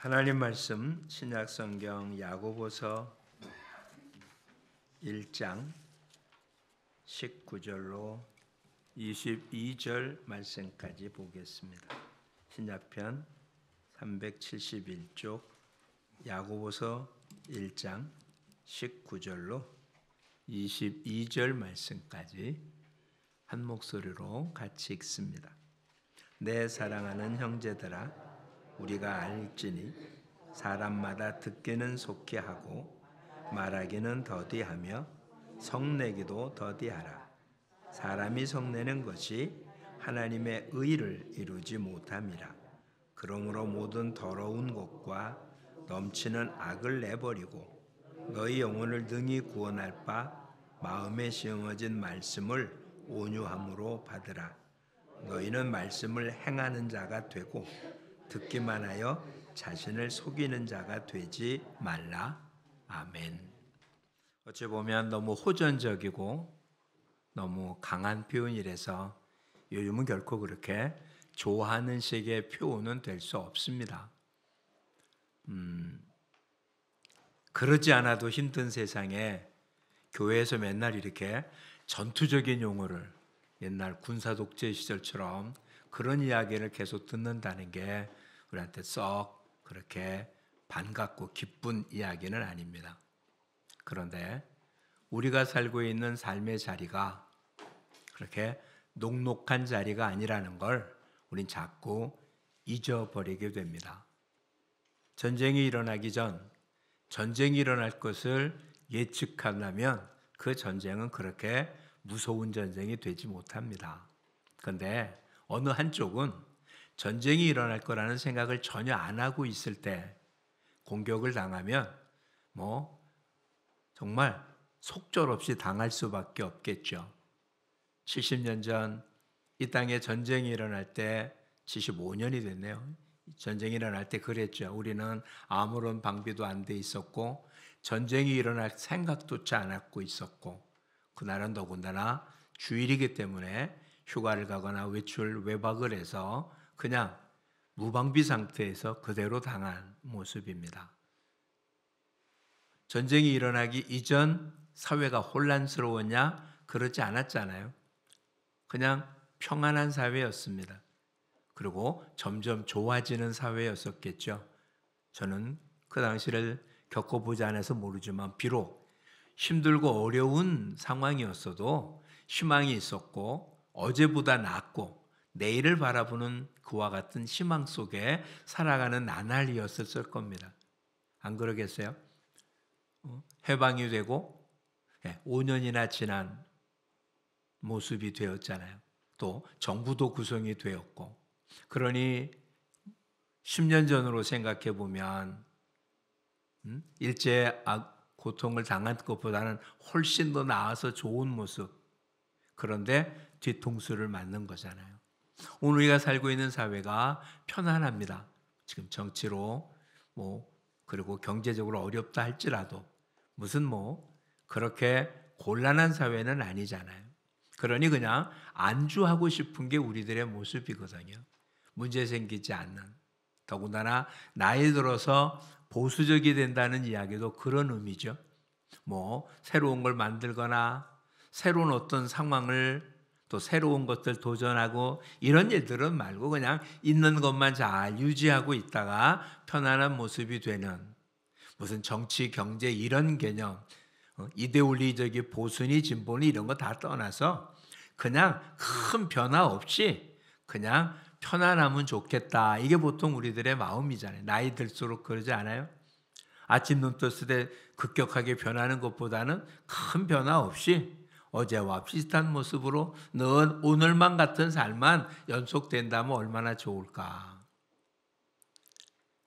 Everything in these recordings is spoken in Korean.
하나님 말씀 신약 성경 야고보서 1장 19절로 22절 말씀까지 보겠습니다. 신약편 371쪽 야고보서 1장 19절로 22절 말씀까지 한 목소리로 같이 읽습니다. 내 사랑하는 형제들아, 우리가 알지니 사람마다 듣기는 속히 하고 말하기는 더디하며 성내기도 더디하라. 사람이 성내는 것이 하나님의 의를 이루지 못함이라. 그러므로 모든 더러운 것과 넘치는 악을 내버리고 너희 영혼을 능히 구원할 바 마음에 심어진 말씀을 온유함으로 받으라. 너희는 말씀을 행하는 자가 되고 듣기만 하여 자신을 속이는 자가 되지 말라. 아멘. 어찌 보면 너무 호전적이고 너무 강한 표현이라서 요즘은 결코 그렇게 좋아하는 식의 표현은 될 수 없습니다. 그러지 않아도 힘든 세상에 교회에서 맨날 이렇게 전투적인 용어를 옛날 군사 독재 시절처럼 그런 이야기를 계속 듣는다는 게 우리한테 썩 그렇게 반갑고 기쁜 이야기는 아닙니다. 그런데 우리가 살고 있는 삶의 자리가 그렇게 녹록한 자리가 아니라는 걸 우린 자꾸 잊어버리게 됩니다. 전쟁이 일어나기 전 전쟁이 일어날 것을 예측하려면 그 전쟁은 그렇게 무서운 전쟁이 되지 못합니다. 그런데 어느 한쪽은 전쟁이 일어날 거라는 생각을 전혀 안 하고 있을 때 공격을 당하면 정말 속절없이 당할 수밖에 없겠죠. 70년 전 이 땅에 전쟁이 일어날 때 75년이 됐네요. 전쟁이 일어날 때 그랬죠. 우리는 아무런 방비도 안 돼 있었고 전쟁이 일어날 생각조차 안 하고 있었고 그날은 더군다나 주일이기 때문에 휴가를 가거나 외박을 해서 그냥 무방비 상태에서 그대로 당한 모습입니다. 전쟁이 일어나기 이전 사회가 혼란스러웠냐? 그렇지 않았잖아요. 그냥 평안한 사회였습니다. 그리고 점점 좋아지는 사회였었겠죠. 저는 그 당시를 겪어보지 않아서 모르지만 비록 힘들고 어려운 상황이었어도 희망이 있었고 어제보다 낫고 내일을 바라보는 그와 같은 희망 속에 살아가는 나날이었을 겁니다. 안 그러겠어요? 해방이 되고 5년이나 지난 모습이 되었잖아요. 또 정부도 구성이 되었고 그러니 10년 전으로 생각해 보면 일제 고통을 당한 것보다는 훨씬 더 나아서 좋은 모습. 그런데 뒤통수를 맞는 거잖아요. 오늘 우리가 살고 있는 사회가 편안합니다. 지금 정치로 그리고 경제적으로 어렵다 할지라도 무슨 그렇게 곤란한 사회는 아니잖아요. 그러니 그냥 안주하고 싶은 게 우리들의 모습이거든요. 문제 생기지 않는. 더군다나 나이 들어서 보수적이 된다는 이야기도 그런 의미죠. 새로운 걸 만들거나 새로운 어떤 상황을 또 새로운 것들 도전하고 이런 일들은 말고 그냥 있는 것만 잘 유지하고 있다가 편안한 모습이 되는 무슨 정치, 경제 이런 개념, 이데올리적인 보수니 진보니 이런 거 다 떠나서 그냥 큰 변화 없이 그냥 편안하면 좋겠다. 이게 보통 우리들의 마음이잖아요. 나이 들수록 그러지 않아요? 아침 눈 떴을 때 급격하게 변하는 것보다는 큰 변화 없이 어제와 비슷한 모습으로 늘 오늘만 같은 삶만 연속된다면 얼마나 좋을까.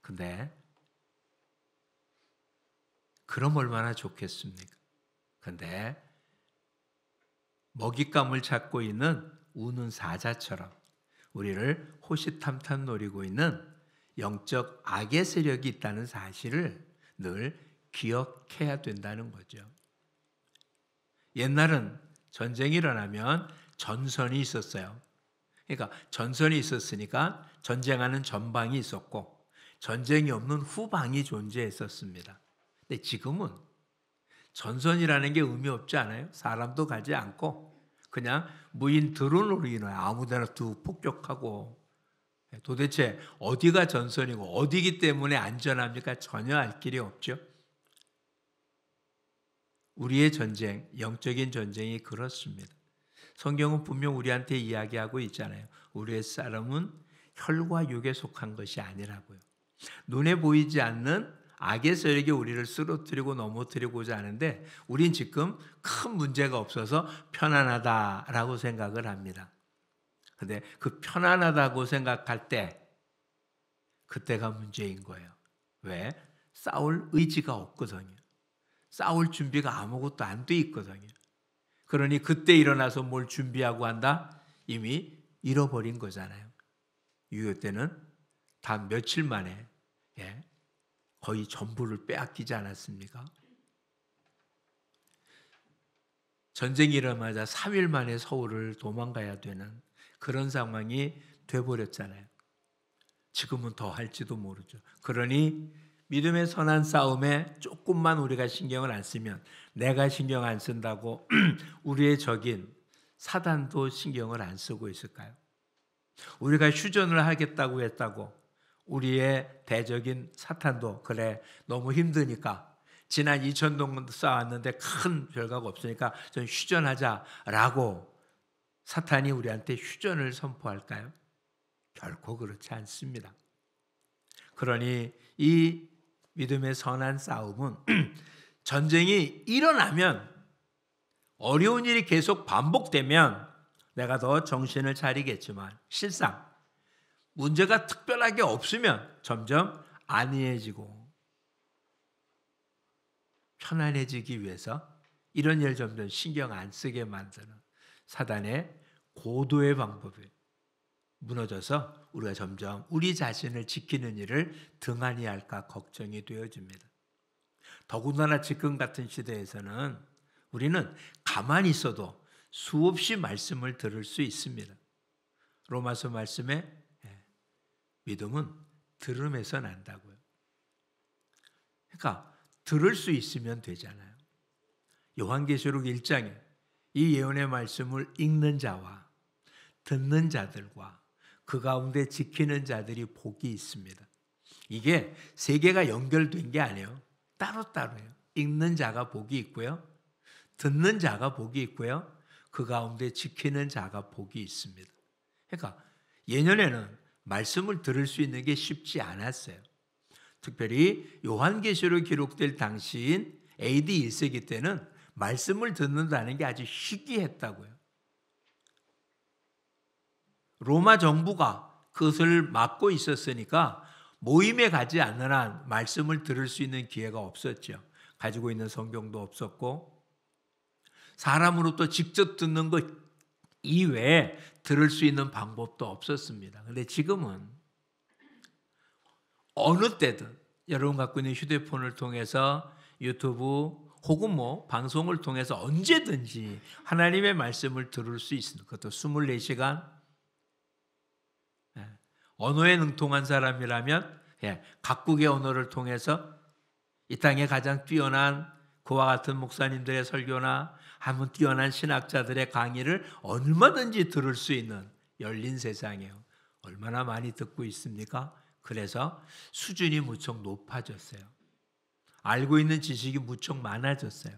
근데 그럼 얼마나 좋겠습니까? 근데 먹잇감을 찾고 있는 우는 사자처럼 우리를 호시탐탐 노리고 있는 영적 악의 세력이 있다는 사실을 늘 기억해야 된다는 거죠. 옛날은 전쟁이 일어나면 전선이 있었어요. 그러니까 전선이 있었으니까 전쟁하는 전방이 있었고 전쟁이 없는 후방이 존재했었습니다. 근데 지금은 전선이라는 게 의미 없지 않아요? 사람도 가지 않고 그냥 무인 드론으로 인하여 아무데나 툭 폭격하고, 도대체 어디가 전선이고 어디기 때문에 안전합니까? 전혀 알 길이 없죠. 우리의 전쟁, 영적인 전쟁이 그렇습니다. 성경은 분명 우리한테 이야기하고 있잖아요. 우리의 싸움은 혈과 육에 속한 것이 아니라고요. 눈에 보이지 않는 악의 세력이 우리를 쓰러뜨리고 넘어뜨리고자 하는데, 우린 지금 큰 문제가 없어서 편안하다라고 생각을 합니다. 근데 그 편안하다고 생각할 때 그때가 문제인 거예요. 왜? 싸울 의지가 없거든요. 싸울 준비가 아무것도 안 돼 있거든요. 그러니 그때 일어나서 뭘 준비하고 한다? 이미 잃어버린 거잖아요. 6.25 때는 단 며칠 만에 거의 전부를 빼앗기지 않았습니까? 전쟁이 일어나자 3일 만에 서울을 도망가야 되는 그런 상황이 돼버렸잖아요. 지금은 더 할지도 모르죠. 그러니 믿음의 선한 싸움에 조금만 우리가 신경을 안 쓰면, 내가 신경 안 쓴다고 우리의 적인 사단도 신경을 안 쓰고 있을까요? 우리가 휴전을 하겠다고 했다고 우리의 대적인 사탄도 그래 너무 힘드니까, 지난 2000년 쌓았는데 큰 결과가 없으니까 좀 휴전하자라고 사탄이 우리한테 휴전을 선포할까요? 결코 그렇지 않습니다. 그러니 이 믿음의 선한 싸움은 전쟁이 일어나면, 어려운 일이 계속 반복되면 내가 더 정신을 차리겠지만, 실상 문제가 특별하게 없으면 점점 안이해지고 편안해지기 위해서 이런 일 점점 신경 안 쓰게 만드는 사단의 고도의 방법이 무너져서 우리가 점점 우리 자신을 지키는 일을 등한히 할까 걱정이 되어집니다. 더군다나 지금 같은 시대에서는 우리는 가만히 있어도 수없이 말씀을 들을 수 있습니다. 로마서 말씀에 믿음은 들음에서 난다고요. 그러니까 들을 수 있으면 되잖아요. 요한계시록 1장에 이 예언의 말씀을 읽는 자와 듣는 자들과 그 가운데 지키는 자들이 복이 있습니다. 이게 세 개가 연결된 게 아니에요. 따로따로예요. 읽는 자가 복이 있고요, 듣는 자가 복이 있고요, 그 가운데 지키는 자가 복이 있습니다. 그러니까 예년에는 말씀을 들을 수 있는 게 쉽지 않았어요. 특별히 요한계시록 기록될 당시인 AD 1세기 때는 말씀을 듣는다는 게 아주 희귀했다고요. 로마 정부가 그것을 막고 있었으니까 모임에 가지 않는 한 말씀을 들을 수 있는 기회가 없었죠. 가지고 있는 성경도 없었고, 사람으로부터 직접 듣는 것 이외에 들을 수 있는 방법도 없었습니다. 그런데 지금은 어느 때든 여러분 갖고 있는 휴대폰을 통해서 유튜브 혹은 방송을 통해서 언제든지 하나님의 말씀을 들을 수 있습니다. 그것도 24시간. 언어에 능통한 사람이라면 각국의 언어를 통해서 이 땅에 가장 뛰어난 그와 같은 목사님들의 설교나 한번 뛰어난 신학자들의 강의를 얼마든지 들을 수 있는 열린 세상이에요. 얼마나 많이 듣고 있습니까? 그래서 수준이 무척 높아졌어요. 알고 있는 지식이 무척 많아졌어요.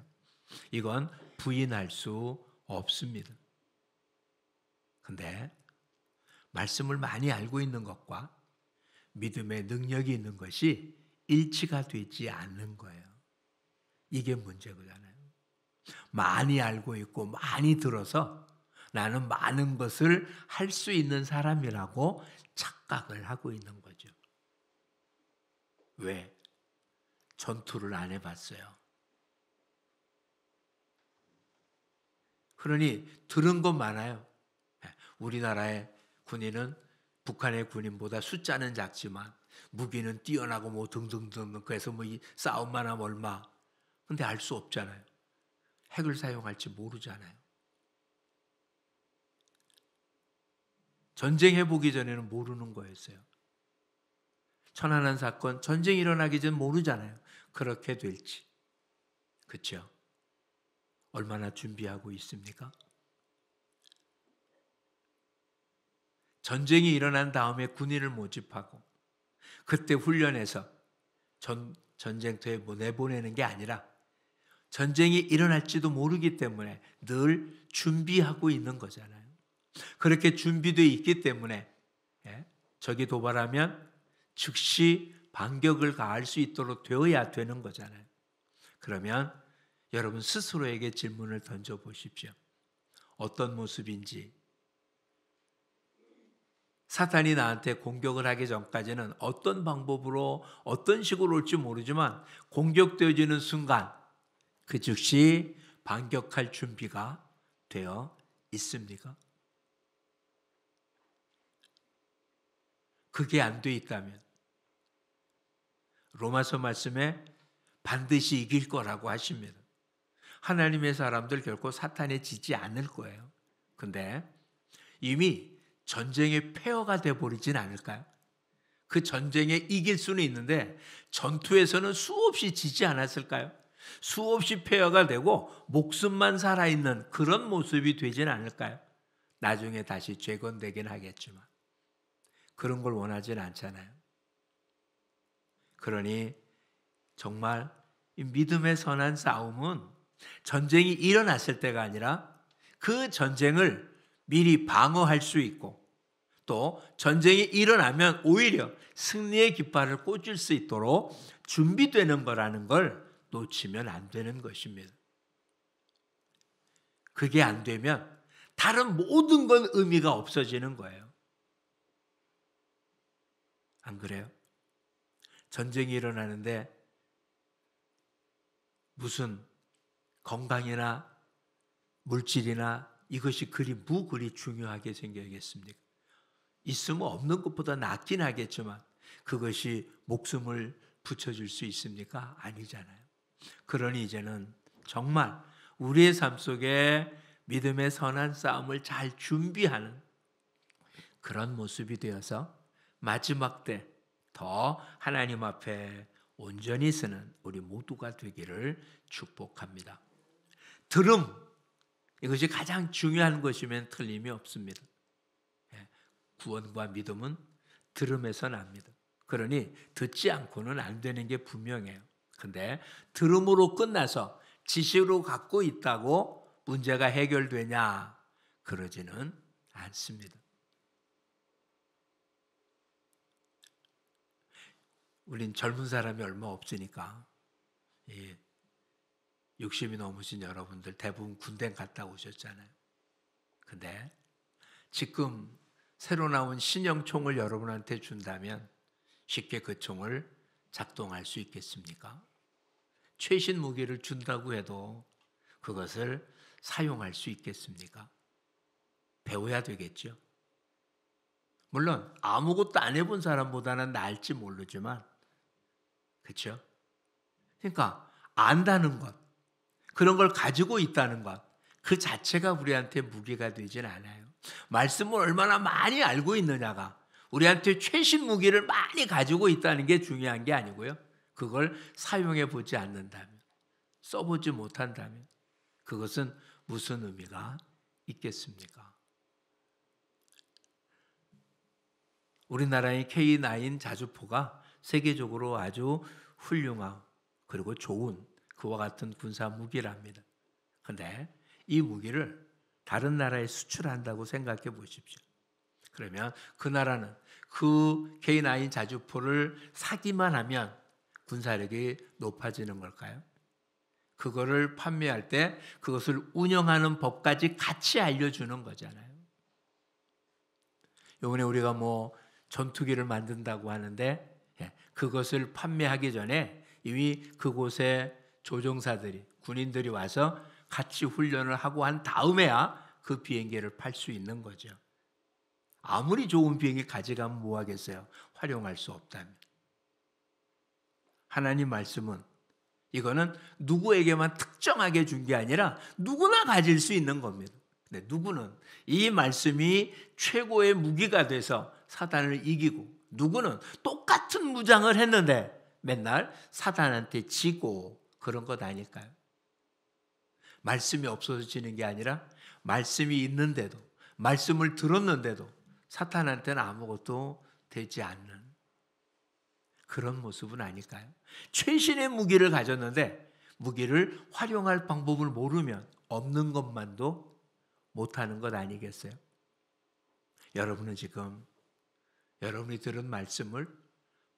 이건 부인할 수 없습니다. 근데 말씀을 많이 알고 있는 것과 믿음의 능력이 있는 것이 일치가 되지 않는 거예요. 이게 문제잖아요. 많이 알고 있고 많이 들어서 나는 많은 것을 할 수 있는 사람이라고 착각을 하고 있는 거죠. 왜? 전투를 안 해봤어요. 그러니 들은 것 많아요. 우리나라의 군인은 북한의 군인보다 숫자는 작지만 무기는 뛰어나고 등등등, 그래서 이 싸움만 하면 얼마. 근데 알 수 없잖아요. 핵을 사용할지 모르잖아요. 전쟁해보기 전에는 모르는 거였어요. 천안함 사건, 전쟁이 일어나기 전 모르잖아요. 그렇게 될지. 그렇죠? 얼마나 준비하고 있습니까? 전쟁이 일어난 다음에 군인을 모집하고 그때 훈련해서 전쟁터에 내보내는 게 아니라 전쟁이 일어날지도 모르기 때문에 늘 준비하고 있는 거잖아요. 그렇게 준비되어 있기 때문에 적이 도발하면 즉시 반격을 가할 수 있도록 되어야 되는 거잖아요. 그러면 여러분 스스로에게 질문을 던져보십시오. 어떤 모습인지. 사탄이 나한테 공격을 하기 전까지는 어떤 방법으로 어떤 식으로 올지 모르지만 공격되어지는 순간 그 즉시 반격할 준비가 되어 있습니까? 그게 안 돼 있다면 로마서 말씀에 반드시 이길 거라고 하십니다. 하나님의 사람들 결코 사탄에 지지 않을 거예요. 근데 이미 전쟁의 폐허가 되어버리진 않을까요? 그 전쟁에 이길 수는 있는데 전투에서는 수없이 지지 않았을까요? 수없이 폐허가 되고 목숨만 살아있는 그런 모습이 되진 않을까요? 나중에 다시 재건되긴 하겠지만 그런 걸 원하진 않잖아요. 그러니 정말 이 믿음의 선한 싸움은 전쟁이 일어났을 때가 아니라 그 전쟁을 미리 방어할 수 있고 또 전쟁이 일어나면 오히려 승리의 깃발을 꽂을 수 있도록 준비되는 거라는 걸 놓치면 안 되는 것입니다. 그게 안 되면 다른 모든 건 의미가 없어지는 거예요. 안 그래요? 전쟁이 일어나는데 무슨 건강이나 물질이나 이것이 그리 중요하게 생겨야겠습니까? 있으면 없는 것보다 낫긴 하겠지만 그것이 목숨을 붙여줄 수 있습니까? 아니잖아요. 그러니 이제는 정말 우리의 삶 속에 믿음의 선한 싸움을 잘 준비하는 그런 모습이 되어서 마지막 때 더 하나님 앞에 온전히 서는 우리 모두가 되기를 축복합니다. 들음, 이것이 가장 중요한 것이면 틀림이 없습니다. 구원과 믿음은 들음에서 납니다. 그러니 듣지 않고는 안 되는 게 분명해요. 근데 들음으로 끝나서 지식으로 갖고 있다고 문제가 해결되냐? 그러지는 않습니다. 우린 젊은 사람이 얼마 없으니까 60이 넘으신 여러분들 대부분 군대 갔다 오셨잖아요. 근데 지금 새로 나온 신형 총을 여러분한테 준다면 쉽게 그 총을 작동할 수 있겠습니까? 최신 무기를 준다고 해도 그것을 사용할 수 있겠습니까? 배워야 되겠죠. 물론 아무것도 안 해본 사람보다는 나을지 모르지만 그렇죠? 그러니까 안다는 것, 그런 걸 가지고 있다는 것, 그 자체가 우리한테 무기가 되진 않아요. 말씀을 얼마나 많이 알고 있느냐가 우리한테 최신 무기를 많이 가지고 있다는 게 중요한 게 아니고요. 그걸 사용해 보지 않는다면, 써보지 못한다면 그것은 무슨 의미가 있겠습니까? 우리나라의 K9 자주포가 세계적으로 아주 훌륭하고 그리고 좋은 그와 같은 군사 무기랍니다. 그런데 이 무기를 다른 나라에 수출한다고 생각해 보십시오. 그러면 그 나라는 그 K9 자주포를 사기만 하면 군사력이 높아지는 걸까요? 그거를 판매할 때 그것을 운영하는 법까지 같이 알려주는 거잖아요. 이번에 우리가 전투기를 만든다고 하는데 그것을 판매하기 전에 이미 그곳에 조종사들이 군인들이 와서 같이 훈련을 하고 한 다음에야 그 비행기를 팔 수 있는 거죠. 아무리 좋은 비행기 가져가면 뭐 하겠어요? 활용할 수 없다면. 하나님 말씀은 이거는 누구에게만 특정하게 준 게 아니라 누구나 가질 수 있는 겁니다. 근데 누구는 이 말씀이 최고의 무기가 돼서 사단을 이기고 누구는 똑같은 똑같은 무장을 했는데 맨날 사탄한테 지고 그런 것 아닐까요? 말씀이 없어지는 게 아니라 말씀이 있는데도, 말씀을 들었는데도 사탄한테는 아무것도 되지 않는 그런 모습은 아닐까요? 최신의 무기를 가졌는데 무기를 활용할 방법을 모르면 없는 것만도 못하는 것 아니겠어요? 여러분은 지금 여러분이 들은 말씀을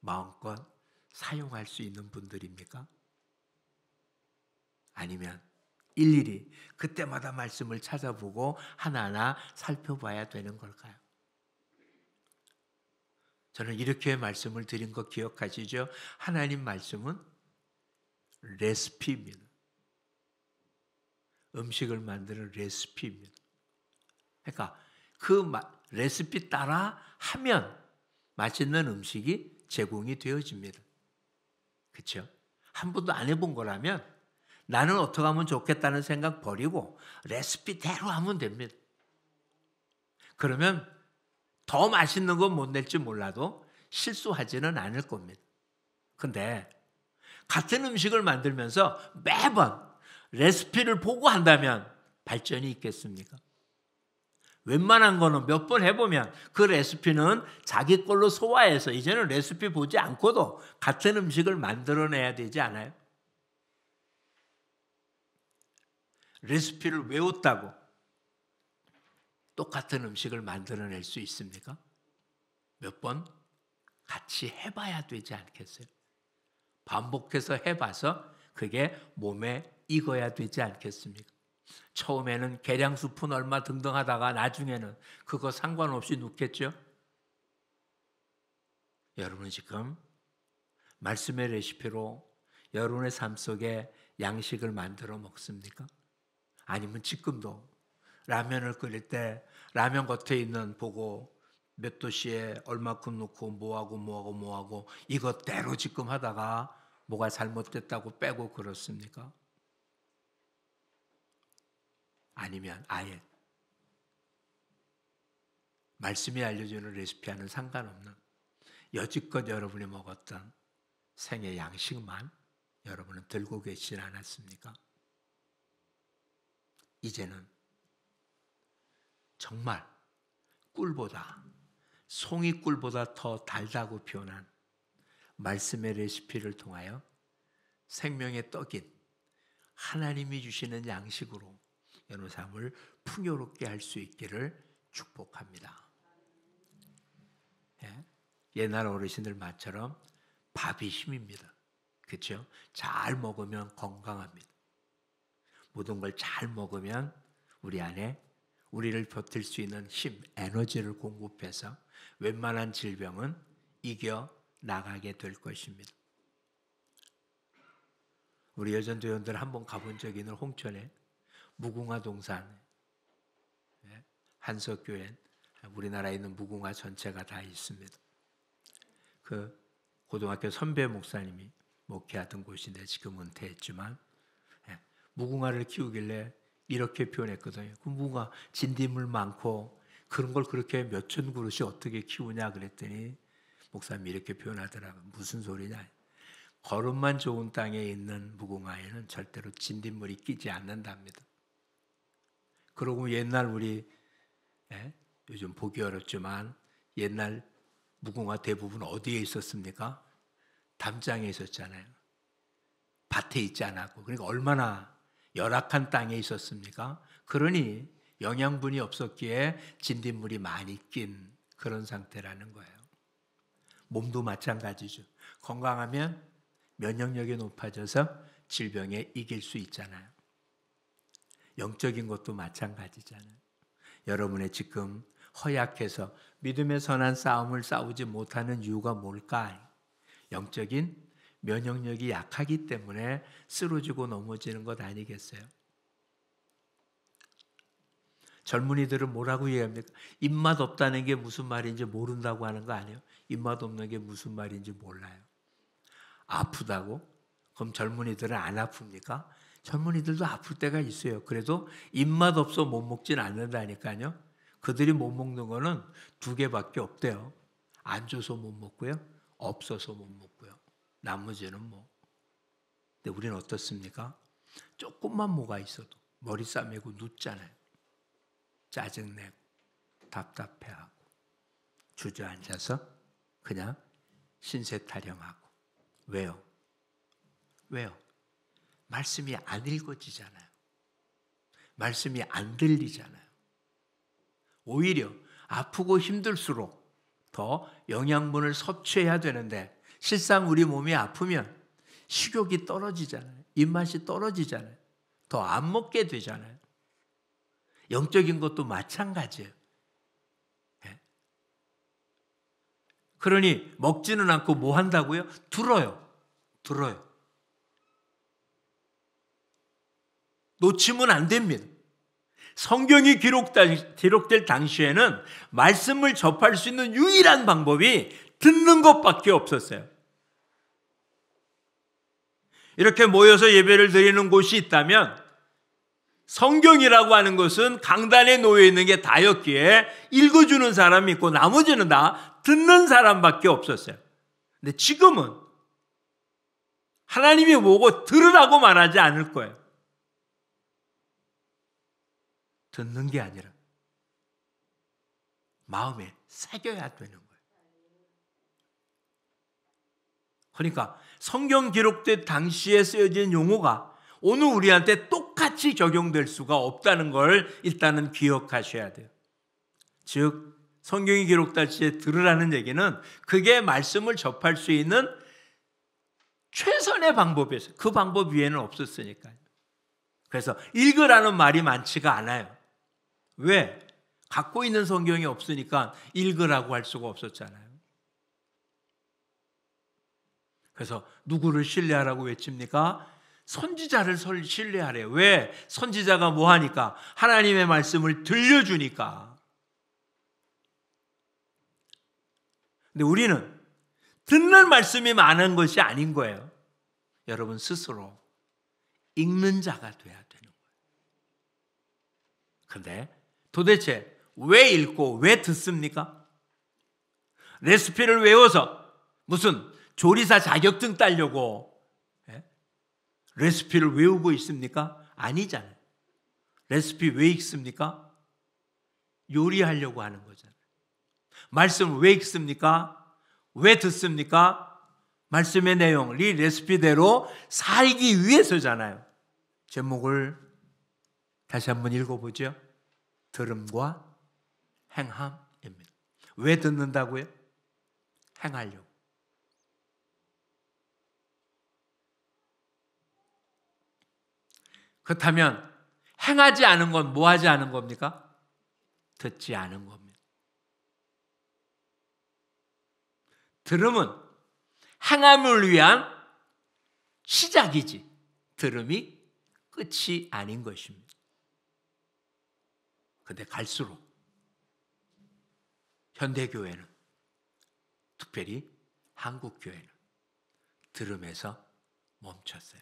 마음껏 사용할 수 있는 분들입니까? 아니면 일일이 그때마다 말씀을 찾아보고 하나하나 살펴봐야 되는 걸까요? 저는 이렇게 말씀을 드린 거 기억하시죠? 하나님 말씀은 레시피입니다. 음식을 만드는 레시피입니다. 그러니까 그 레시피 따라 하면 맛있는 음식이 제공이 되어집니다. 그렇죠? 한 번도 안 해본 거라면 나는 어떻게 하면 좋겠다는 생각 버리고 레시피대로 하면 됩니다. 그러면 더 맛있는 건 못 낼지 몰라도 실수하지는 않을 겁니다. 근데 같은 음식을 만들면서 매번 레시피를 보고 한다면 발전이 있겠습니까? 웬만한 거는 몇 번 해보면 그 레시피는 자기 걸로 소화해서 이제는 레시피 보지 않고도 같은 음식을 만들어내야 되지 않아요? 레시피를 외웠다고 똑같은 음식을 만들어낼 수 있습니까? 몇 번 같이 해봐야 되지 않겠어요? 반복해서 해봐서 그게 몸에 익어야 되지 않겠습니까? 처음에는 계량수푼 얼마 등등 하다가 나중에는 그거 상관없이 넣겠죠? 여러분은 지금 말씀의 레시피로 여러분의 삶 속에 양식을 만들어 먹습니까? 아니면 지금도 라면을 끓일 때 라면 겉에 있는 보고 몇 도씨에 얼마큼 넣고 뭐하고 이것대로 지금 하다가 뭐가 잘못됐다고 빼고 그렇습니까? 아니면 아예 말씀이 알려주는 레시피와는 상관없는 여지껏 여러분이 먹었던 생의 양식만 여러분은 들고 계시지 않았습니까? 이제는 정말 꿀보다 송이꿀보다 더 달다고 표현한 말씀의 레시피를 통하여 생명의 떡인 하나님이 주시는 양식으로 여러분 삶을 풍요롭게 할 수 있기를 축복합니다. 예? 옛날 어르신들 말처럼 밥이 힘입니다. 그렇죠? 잘 먹으면 건강합니다. 모든 걸 잘 먹으면 우리 안에 우리를 버틸 수 있는 힘, 에너지를 공급해서 웬만한 질병은 이겨 나가게 될 것입니다. 우리 여전도원들 한번 가본 적이 있는 홍천에 무궁화 동산 한석교회, 우리나라에 있는 무궁화 전체가 다 있습니다. 그 고등학교 선배 목사님이 목회하던 곳인데 지금 은퇴했지만 무궁화를 키우길래 이렇게 표현했거든요. 그 무궁화 진딧물 많고 그런 걸 그렇게 몇천 그릇이 어떻게 키우냐 그랬더니 목사님이 이렇게 표현하더라고요. 무슨 소리냐. 거름만 좋은 땅에 있는 무궁화에는 절대로 진딧물이 끼지 않는답니다. 그러고 옛날 우리 요즘 보기 어렵지만 옛날 무궁화 대부분 어디에 있었습니까? 담장에 있었잖아요. 밭에 있지 않았고. 그러니까 얼마나 열악한 땅에 있었습니까? 그러니 영양분이 없었기에 진딧물이 많이 낀 그런 상태라는 거예요. 몸도 마찬가지죠. 건강하면 면역력이 높아져서 질병에 이길 수 있잖아요. 영적인 것도 마찬가지잖아요. 여러분의 지금 허약해서 믿음의 선한 싸움을 싸우지 못하는 이유가 뭘까? 영적인 면역력이 약하기 때문에 쓰러지고 넘어지는 것 아니겠어요? 젊은이들은 뭐라고 얘기합니까? 입맛 없다는 게 무슨 말인지 모른다고 하는 거 아니에요? 입맛 없는 게 무슨 말인지 몰라요. 아프다고? 그럼 젊은이들은 안 아픕니까? 젊은이들도 아플 때가 있어요. 그래도 입맛 없어 못 먹진 않는다니까요. 그들이 못 먹는 거는 두 개밖에 없대요. 안 줘서 못 먹고요. 없어서 못 먹고요. 나머지는 뭐. 근데 우리는 어떻습니까? 조금만 뭐가 있어도 머리 싸매고 눕잖아요. 짜증내고 답답해하고 주저앉아서 그냥 신세 타령하고. 왜요? 말씀이 안 읽어지잖아요. 말씀이 안 들리잖아요. 오히려 아프고 힘들수록 더 영양분을 섭취해야 되는데 실상 우리 몸이 아프면 식욕이 떨어지잖아요. 입맛이 떨어지잖아요. 더 안 먹게 되잖아요. 영적인 것도 마찬가지예요. 그러니 먹지는 않고 뭐 한다고요? 들어요. 놓치면 안 됩니다. 성경이 기록될 당시에는 말씀을 접할 수 있는 유일한 방법이 듣는 것밖에 없었어요. 이렇게 모여서 예배를 드리는 곳이 있다면 성경이라고 하는 것은 강단에 놓여 있는 게 다였기에 읽어주는 사람이 있고 나머지는 다 듣는 사람밖에 없었어요. 근데 지금은 하나님이 보고 들으라고 말하지 않을 거예요. 듣는 게 아니라 마음에 새겨야 되는 거예요. 그러니까 성경 기록된 당시에 쓰여진 용어가 오늘 우리한테 똑같이 적용될 수가 없다는 걸 일단은 기억하셔야 돼요. 즉 성경이 기록될 시에 들으라는 얘기는 그게 말씀을 접할 수 있는 최선의 방법이었어요. 그 방법 위에는 없었으니까요. 그래서 읽으라는 말이 많지가 않아요. 왜? 갖고 있는 성경이 없으니까 읽으라고 할 수가 없었잖아요. 그래서 누구를 신뢰하라고 외칩니까? 선지자를 신뢰하래요. 왜? 선지자가 뭐 하니까? 하나님의 말씀을 들려주니까. 근데 우리는 듣는 말씀이 많은 것이 아닌 거예요. 여러분 스스로 읽는 자가 돼야 되는 거예요. 그런데 도대체 왜 읽고 왜 듣습니까? 레시피를 외워서 무슨 조리사 자격증 따려고 레시피를 외우고 있습니까? 아니잖아요. 레시피 왜 읽습니까? 요리하려고 하는 거잖아요. 말씀 왜 읽습니까? 왜 듣습니까? 말씀의 내용, 이 레시피대로 살기 위해서잖아요. 제목을 다시 한번 읽어보죠. 들음과 행함입니다. 왜 듣는다고요? 행하려고. 그렇다면 행하지 않은 건 뭐 하지 않은 겁니까? 듣지 않은 겁니다. 들음은 행함을 위한 시작이지 들음이 끝이 아닌 것입니다. 그런데 갈수록 현대교회는 특별히 한국교회는 들음에서 멈췄어요.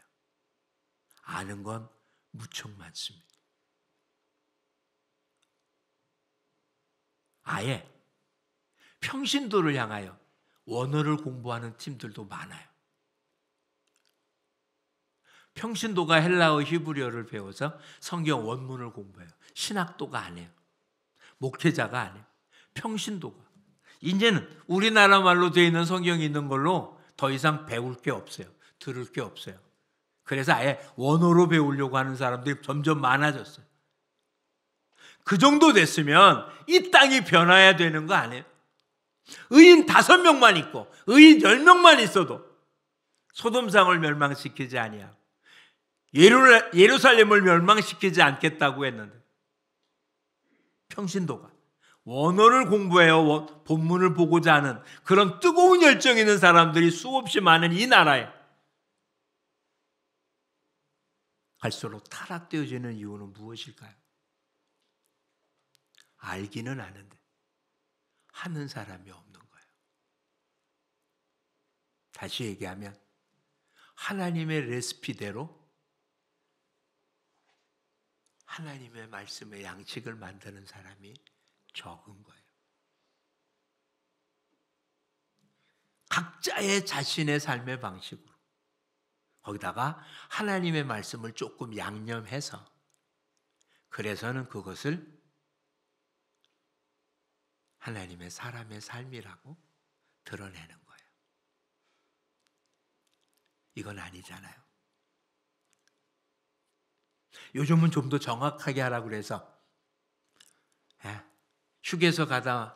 아는 건 무척 많습니다. 아예 평신도를 향하여 원어를 공부하는 팀들도 많아요. 평신도가 헬라어 히브리어를 배워서 성경 원문을 공부해요. 신학도가 안 해요. 목회자가 안 해요. 평신도가. 이제는 우리나라 말로 되어 있는 성경이 있는 걸로 더 이상 배울 게 없어요. 들을 게 없어요. 그래서 아예 원어로 배우려고 하는 사람들이 점점 많아졌어요. 그 정도 됐으면 이 땅이 변화해야 되는 거 아니에요? 의인 5명만 있고 의인 10명만 있어도 소돔상을 멸망시키지 아니하고 예루살렘을 멸망시키지 않겠다고 했는데 평신도가 원어를 공부해요. 본문을 보고자 하는 그런 뜨거운 열정 있는 사람들이 수없이 많은 이 나라에 갈수록 타락되어지는 이유는 무엇일까요? 알기는 아는데 하는 사람이 없는 거예요. 다시 얘기하면 하나님의 레시피대로 하나님의 말씀의 양식을 만드는 사람이 적은 거예요. 각자의 자신의 삶의 방식으로 거기다가 하나님의 말씀을 조금 양념해서 그래서는 그것을 하나님의 사람의 삶이라고 드러내는 거예요. 이건 아니잖아요. 요즘은 좀 더 정확하게 하라고 그래서 휴게소 가다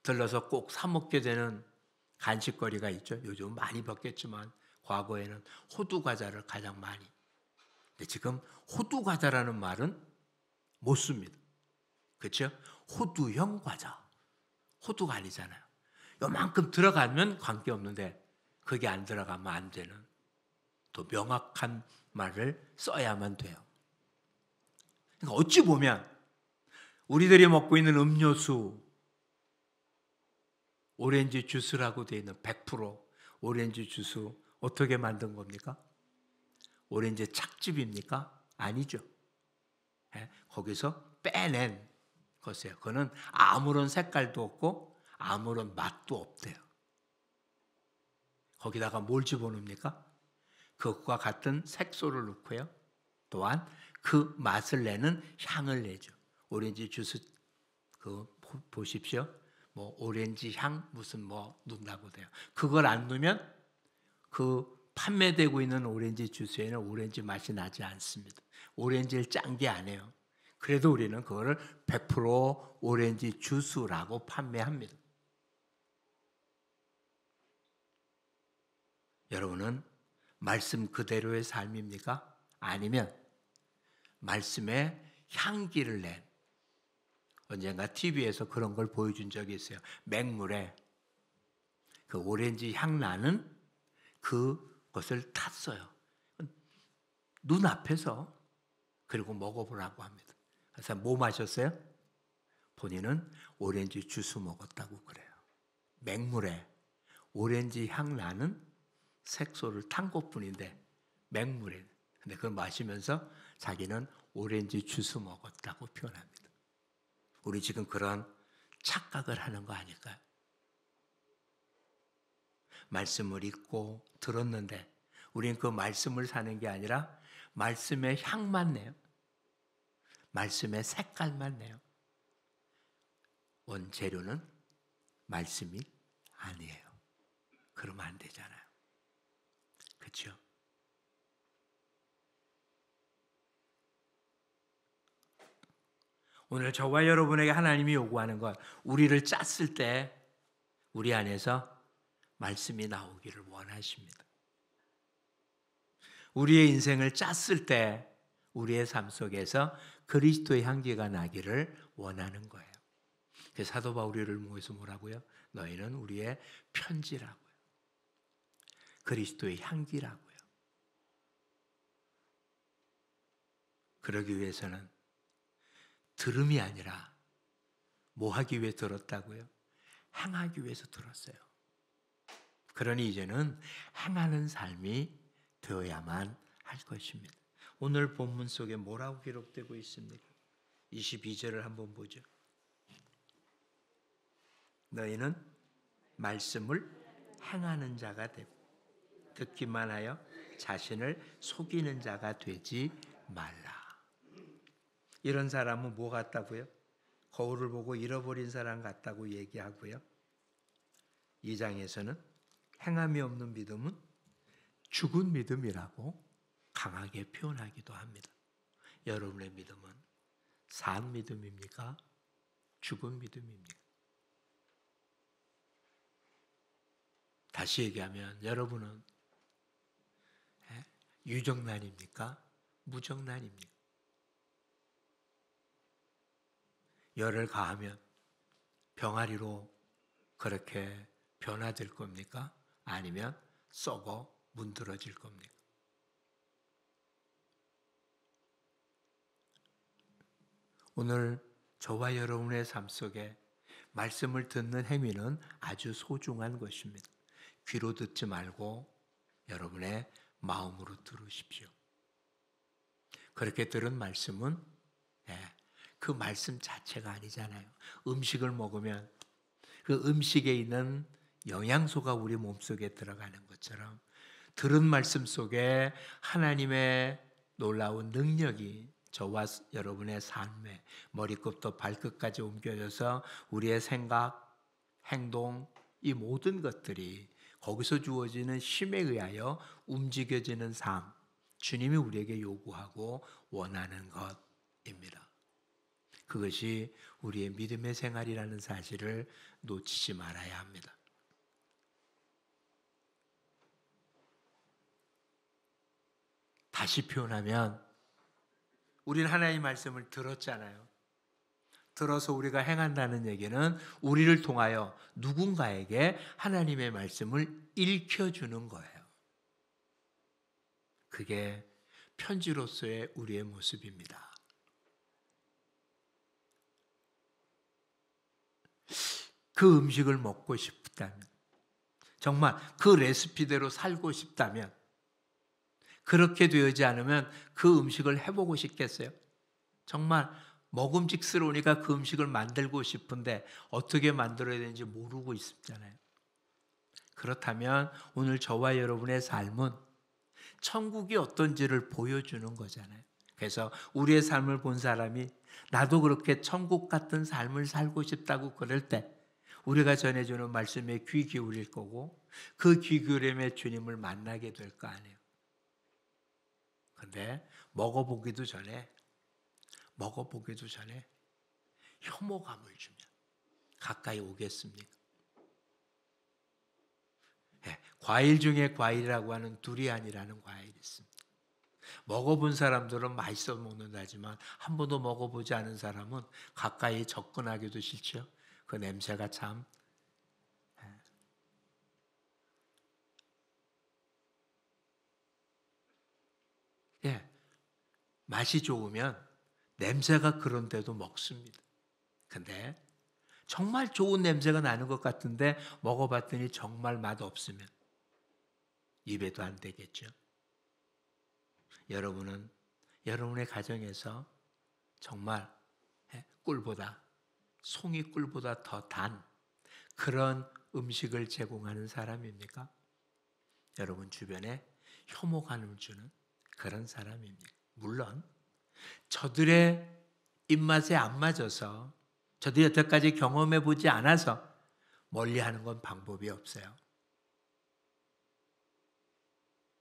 들러서 꼭 사 먹게 되는 간식거리가 있죠. 요즘 많이 바뀌었지만 과거에는 호두 과자를 가장 많이. 근데 지금 호두 과자라는 말은 못 씁니다. 그렇죠? 호두형 과자. 호두가 아니잖아요. 요만큼 들어가면 관계없는데 그게 안 들어가면 안 되는 또 명확한 말을 써야만 돼요. 그러니까 어찌 보면 우리들이 먹고 있는 음료수 오렌지 주스라고 되어 있는 100% 오렌지 주스 어떻게 만든 겁니까? 오렌지 착즙입니까? 아니죠. 거기서 빼낸 것이에요. 그거는 아무런 색깔도 없고 아무런 맛도 없대요. 거기다가 뭘 집어넣습니까? 그것과 같은 색소를 넣고요. 또한 그 맛을 내는 향을 내죠. 오렌지 주스 보십시오. 뭐 오렌지 향 무슨 뭐 넣는다고 돼요. 그걸 안 넣으면 그 판매되고 있는 오렌지 주스에는 오렌지 맛이 나지 않습니다. 오렌지를 짠 게 아니에요. 그래도 우리는 그거를 100% 오렌지 주스라고 판매합니다. 여러분은 말씀 그대로의 삶입니까? 아니면 말씀의 향기를 낸 언젠가 TV에서 그런 걸 보여준 적이 있어요. 맹물에 그 오렌지 향 나는 그것을 탔어요. 눈앞에서. 그리고 먹어보라고 합니다. 그래서 뭐 마셨어요? 본인은 오렌지 주스 먹었다고 그래요. 맹물에 오렌지 향 나는 색소를 탄 것뿐인데 맹물에. 근데 그걸 마시면서 자기는 오렌지 주스 먹었다고 표현합니다. 우리 지금 그런 착각을 하는 거 아닐까요? 말씀을 읽고 들었는데 우리는 그 말씀을 사는 게 아니라 말씀의 향만 내요. 말씀의 색깔만 내요. 원재료는 말씀이 아니에요. 그러면 안 되잖아요. 그렇죠? 오늘 저와 여러분에게 하나님이 요구하는 것, 우리를 짰을 때 우리 안에서 말씀이 나오기를 원하십니다. 우리의 인생을 짰을 때 우리의 삶 속에서 그리스도의 향기가 나기를 원하는 거예요. 그래서 사도 바울을 모여서 뭐라고요? 너희는 우리의 편지라고요. 그리스도의 향기라고요. 그러기 위해서는 들음이 아니라 뭐 하기 위해 들었다고요? 행하기 위해서 들었어요. 그러니 이제는 행하는 삶이 되어야만 할 것입니다. 오늘 본문 속에 뭐라고 기록되고 있습니까? 22절을 한번 보죠. 너희는 말씀을 행하는 자가 되고 듣기만 하여 자신을 속이는 자가 되지 말라. 이런 사람은 뭐 같다고요? 거울을 보고 잃어버린 사람 같다고 얘기하고요. 2장에서는 행함이 없는 믿음은 죽은 믿음이라고 강하게 표현하기도 합니다. 여러분의 믿음은 산 믿음입니까? 죽은 믿음입니까? 다시 얘기하면 여러분은 유정란입니까? 무정란입니까? 열을 가하면 병아리로 그렇게 변화될 겁니까? 아니면 썩어 문드러질 겁니까? 오늘 저와 여러분의 삶 속에 말씀을 듣는 행위는 아주 소중한 것입니다. 귀로 듣지 말고 여러분의 마음으로 들으십시오. 그렇게 들은 말씀은 그 말씀 자체가 아니잖아요. 음식을 먹으면 그 음식에 있는 영양소가 우리 몸속에 들어가는 것처럼 들은 말씀 속에 하나님의 놀라운 능력이 저와 여러분의 삶에 머리끝부터 발끝까지 옮겨져서 우리의 생각, 행동, 이 모든 것들이 거기서 주어지는 힘에 의하여 움직여지는 삶, 주님이 우리에게 요구하고 원하는 것입니다. 그것이 우리의 믿음의 생활이라는 사실을 놓치지 말아야 합니다. 다시 표현하면 우리는 하나님의 말씀을 들었잖아요. 들어서 우리가 행한다는 얘기는 우리를 통하여 누군가에게 하나님의 말씀을 읽혀주는 거예요. 그게 편지로서의 우리의 모습입니다. 그 음식을 먹고 싶다면, 정말 그 레시피대로 살고 싶다면, 그렇게 되지 않으면 그 음식을 해보고 싶겠어요? 정말 먹음직스러우니까 그 음식을 만들고 싶은데 어떻게 만들어야 되는지 모르고 있잖아요. 그렇다면 오늘 저와 여러분의 삶은 천국이 어떤지를 보여주는 거잖아요. 그래서 우리의 삶을 본 사람이 나도 그렇게 천국 같은 삶을 살고 싶다고 그럴 때 우리가 전해주는 말씀에 귀 기울일 거고 그 귀 기울임에 주님을 만나게 될 거 아니에요. 근데 먹어보기도 전에 혐오감을 주면 가까이 오겠습니까? 네, 과일 중에 과일이라고 하는 두리안이라는 과일이 있습니다. 먹어본 사람들은 맛있어 먹는다지만 한 번도 먹어보지 않은 사람은 가까이 접근하기도 싫죠. 그 냄새가 참. 예, 맛이 좋으면 냄새가 그런데도 먹습니다. 근데 정말 좋은 냄새가 나는 것 같은데 먹어봤더니 정말 맛없으면 입에도 안 되겠죠. 여러분은 여러분의 가정에서 정말 꿀보다 송이 꿀보다 더 단 그런 음식을 제공하는 사람입니까? 여러분 주변에 혐오감을 주는 그런 사람입니까? 물론 저들의 입맛에 안 맞아서 저들이 여태까지 경험해 보지 않아서 멀리하는 건 방법이 없어요.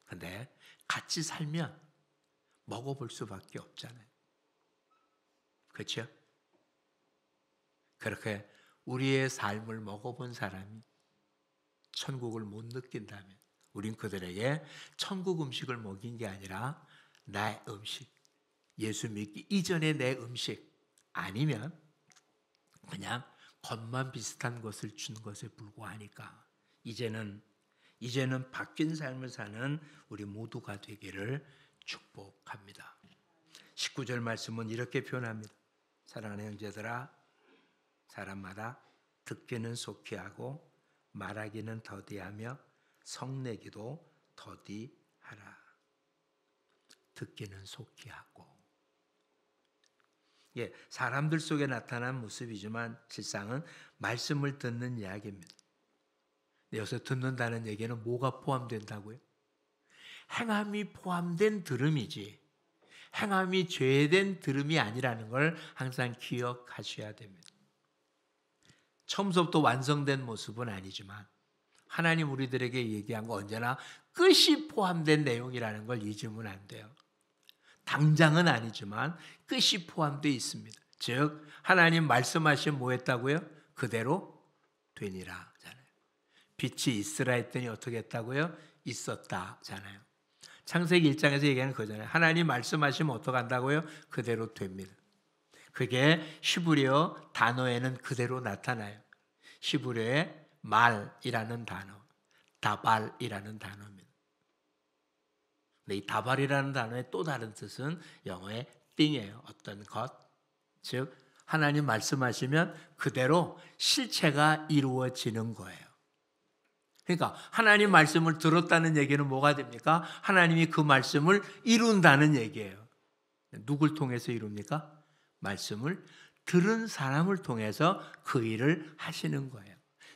근데 같이 살면 먹어볼 수밖에 없잖아요. 그렇죠? 그렇게 우리의 삶을 먹어본 사람이 천국을 못 느낀다면 우린 그들에게 천국 음식을 먹인 게 아니라 나의 음식, 예수 믿기 이전의 내 음식 아니면 그냥 겉만 비슷한 것을 준 것에 불과하니까 이제는 바뀐 삶을 사는 우리 모두가 되기를 축복합니다. 19절 말씀은 이렇게 표현합니다. 사랑하는 형제들아, 사람마다 듣기는 속히 하고 말하기는 더디하며 성내기도 더디하라. 듣기는 속히 하고. 예, 사람들 속에 나타난 모습이지만 실상은 말씀을 듣는 이야기입니다. 여기서 듣는다는 얘기는 뭐가 포함된다고요? 행함이 포함된 들음이지 행함이 죄된 들음이 아니라는 걸 항상 기억하셔야 됩니다. 처음부터 완성된 모습은 아니지만 하나님 우리들에게 얘기한 거 언제나 끝이 포함된 내용이라는 걸 잊으면 안 돼요. 당장은 아니지만 끝이 포함되어 있습니다. 즉 하나님 말씀하신 뭐 했다고요? 그대로 되니라 잖아요. 빛이 있으라 했더니 어떻게 했다고요? 있었다잖아요. 창세기 1장에서 얘기하는 거잖아요. 하나님 말씀하시면 어떻게 한다고요? 그대로 됩니다. 그게 히브리어 단어에는 그대로 나타나요. 히브리어의 말이라는 단어, 다발이라는 단어입니다. 근데 이 다발이라는 단어의 또 다른 뜻은 영어의 thing이에요. 어떤 것. 즉 하나님 말씀하시면 그대로 실체가 이루어지는 거예요. 그러니까 하나님 말씀을 들었다는 얘기는 뭐가 됩니까? 하나님이 그 말씀을 이룬다는 얘기예요. 누굴 통해서 이룹니까? 말씀을 들은 사람을 통해서 그 일을 하시는 거예요.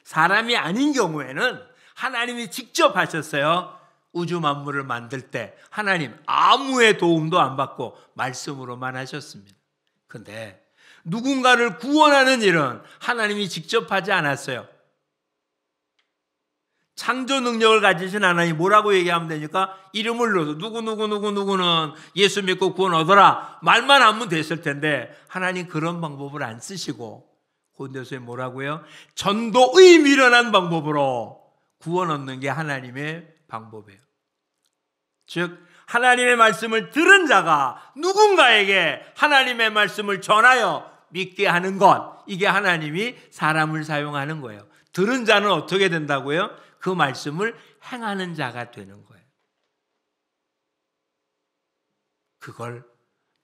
사람이 아닌 경우에는 하나님이 직접 하셨어요. 우주 만물을 만들 때 하나님 아무의 도움도 안 받고 말씀으로만 하셨습니다. 그런데 누군가를 구원하는 일은 하나님이 직접 하지 않았어요. 창조 능력을 가지신 하나님 뭐라고 얘기하면 되니까 이름을 넣어서 누구는 예수 믿고 구원 얻어라 말만 하면 됐을 텐데 하나님 그런 방법을 안 쓰시고 고린도서에 뭐라고요? 전도의 미련한 방법으로 구원 얻는 게 하나님의 방법이에요. 즉 하나님의 말씀을 들은 자가 누군가에게 하나님의 말씀을 전하여 믿게 하는 것, 이게 하나님이 사람을 사용하는 거예요. 들은 자는 어떻게 된다고요? 그 말씀을 행하는 자가 되는 거예요. 그걸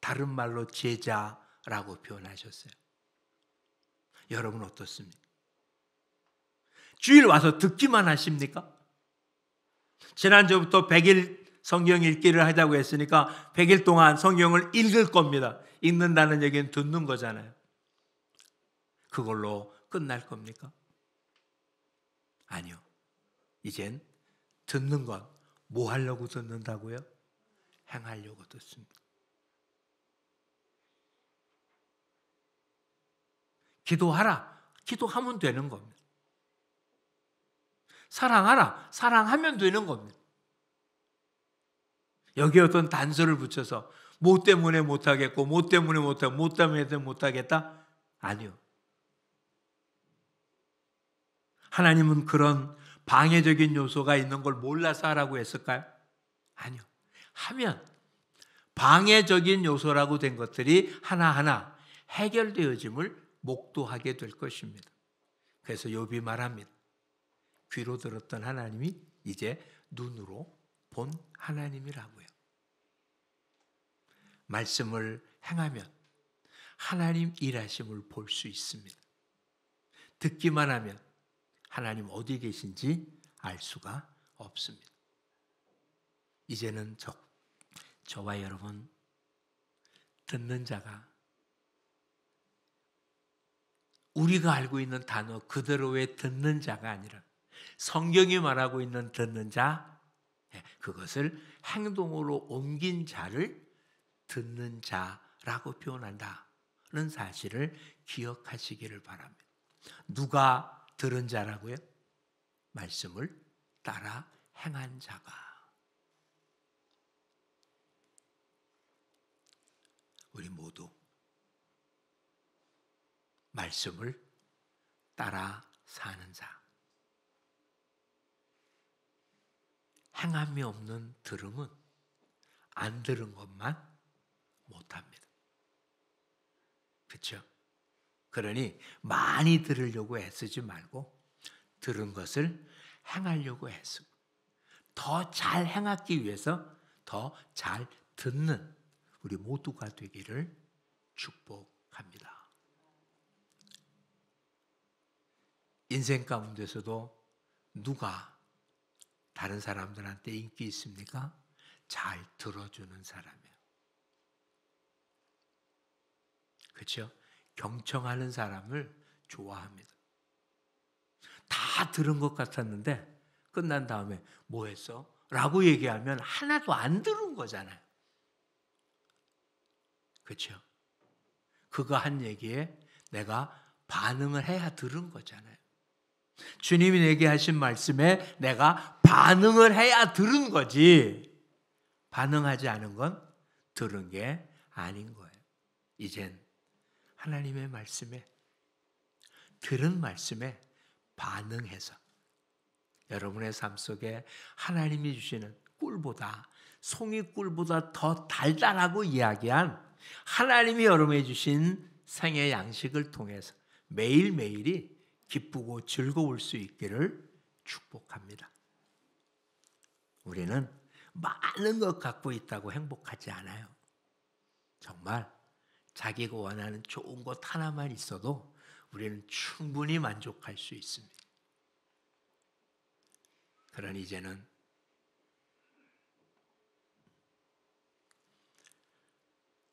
다른 말로 제자라고 표현하셨어요. 여러분 어떻습니까? 주일 와서 듣기만 하십니까? 지난주부터 100일 성경 읽기를 하자고 했으니까 100일 동안 성경을 읽을 겁니다. 읽는다는 얘기는 듣는 거잖아요. 그걸로 끝날 겁니까? 아니요. 이젠 듣는 건 뭐 하려고 듣는다고요? 행하려고 듣습니다. 기도하라. 기도하면 되는 겁니다. 사랑하라. 사랑하면 되는 겁니다. 여기에 어떤 단서를 붙여서 뭐 때문에 못하겠고 뭐 때문에 못하고 뭐 때문에 못하겠다? 아니요. 하나님은 그런 방해적인 요소가 있는 걸 몰라서 하라고 했을까요? 아니요. 하면 방해적인 요소라고 된 것들이 하나하나 해결되어짐을 목도하게 될 것입니다. 그래서 욥이 말합니다. 귀로 들었던 하나님이 이제 눈으로 본 하나님이라고요. 말씀을 행하면 하나님 일하심을 볼 수 있습니다. 듣기만 하면 하나님 어디 계신지 알 수가 없습니다. 이제는 저와 여러분 듣는 자가 우리가 알고 있는 단어 그대로의 듣는 자가 아니라 성경이 말하고 있는 듣는 자, 그것을 행동으로 옮긴 자를 듣는 자라고 표현한다는 사실을 기억하시기를 바랍니다. 누가 들은 자라고요? 말씀을 따라 행한 자가. 우리 모두 말씀을 따라 사는 자. 행함이 없는 들음은 안 들은 것만 못합니다. 그렇죠? 그러니 많이 들으려고 애쓰지 말고 들은 것을 행하려고 애쓰고 더 잘 행하기 위해서 더 잘 듣는 우리 모두가 되기를 축복합니다. 인생 가운데서도 누가 다른 사람들한테 인기 있습니까? 잘 들어주는 사람이에요. 그렇죠? 경청하는 사람을 좋아합니다. 다 들은 것 같았는데 끝난 다음에 뭐 했어? 라고 얘기하면 하나도 안 들은 거잖아요. 그렇죠? 그가 한 얘기에 내가 반응을 해야 들은 거잖아요. 주님이 내게 하신 말씀에 내가 반응을 해야 들은 거지. 반응하지 않은 건 들은 게 아닌 거예요. 이젠 하나님의 말씀에 들은 말씀에 반응해서 여러분의 삶 속에 하나님이 주시는 꿀보다 송이꿀보다 더 달달하고 이야기한 하나님이 여러분에 주신 생의 양식을 통해서 매일매일이 기쁘고 즐거울 수 있기를 축복합니다. 우리는 많은 것 갖고 있다고 행복하지 않아요. 정말 자기가 원하는 좋은 것 하나만 있어도 우리는 충분히 만족할 수 있습니다. 그러니 이제는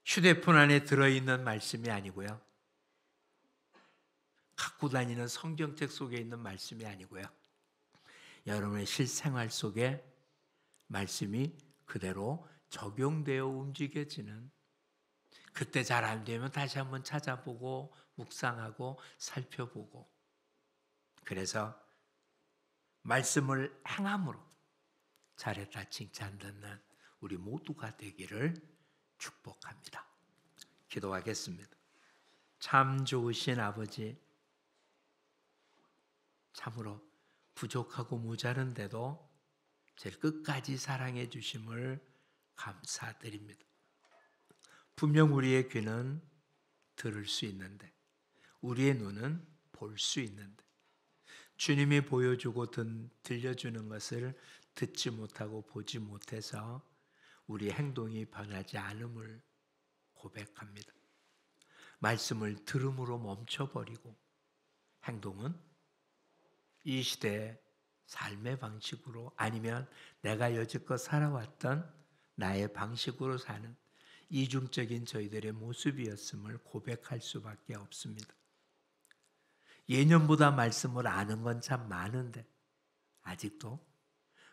휴대폰 안에 들어있는 말씀이 아니고요. 갖고 갖고 다니는 성경책 속에 있는 말씀이 아니고요. 여러분의 실생활 속에 말씀이 그대로 적용되어 움직여지는, 그때 잘 안 되면 다시 한번 찾아보고 묵상하고 살펴보고, 그래서 말씀을 행함으로 잘했다 칭찬 듣는 우리 모두가 되기를 축복합니다. 기도하겠습니다. 참 좋으신 아버지, 참으로 부족하고 모자른데도 저를 끝까지 사랑해 주심을 감사드립니다. 분명 우리의 귀는 들을 수 있는데, 우리의 눈은 볼 수 있는데, 주님이 보여주고 들려주는 것을 듣지 못하고 보지 못해서 우리 행동이 변하지 않음을 고백합니다. 말씀을 들음으로 멈춰버리고 행동은 이 시대의 삶의 방식으로, 아니면 내가 여지껏 살아왔던 나의 방식으로 사는 이중적인 저희들의 모습이었음을 고백할 수밖에 없습니다. 예년보다 말씀을 아는 건 참 많은데 아직도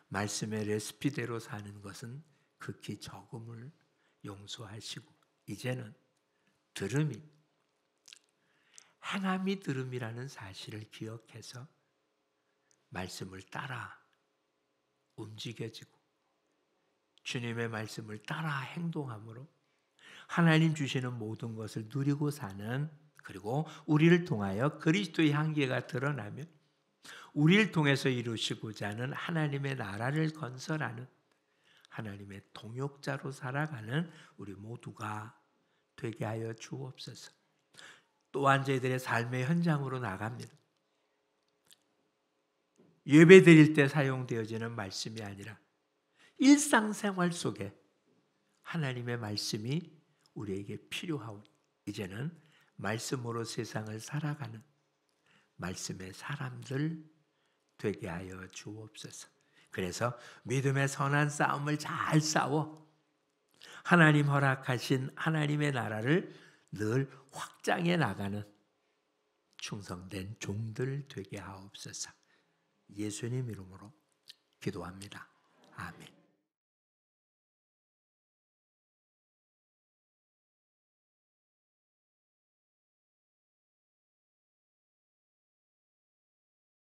말씀의 레시피대로 사는 것은 극히 적음을 용서하시고, 이제는 들음이, 행함이 들음이라는 사실을 기억해서 말씀을 따라 움직여지고 주님의 말씀을 따라 행동함으로 하나님 주시는 모든 것을 누리고 사는, 그리고 우리를 통하여 그리스도의 향기가 드러나며 우리를 통해서 이루시고자 하는 하나님의 나라를 건설하는 하나님의 동역자로 살아가는 우리 모두가 되게 하여 주옵소서. 또한 저희들의 삶의 현장으로 나갑니다. 예배 드릴 때 사용되어지는 말씀이 아니라 일상생활 속에 하나님의 말씀이 우리에게 필요하오. 이제는 말씀으로 세상을 살아가는 말씀의 사람들 되게 하여 주옵소서. 그래서 믿음의 선한 싸움을 잘 싸워 하나님 허락하신 하나님의 나라를 늘 확장해 나가는 충성된 종들 되게 하옵소서. 예수님 이름으로 기도합니다. 아멘.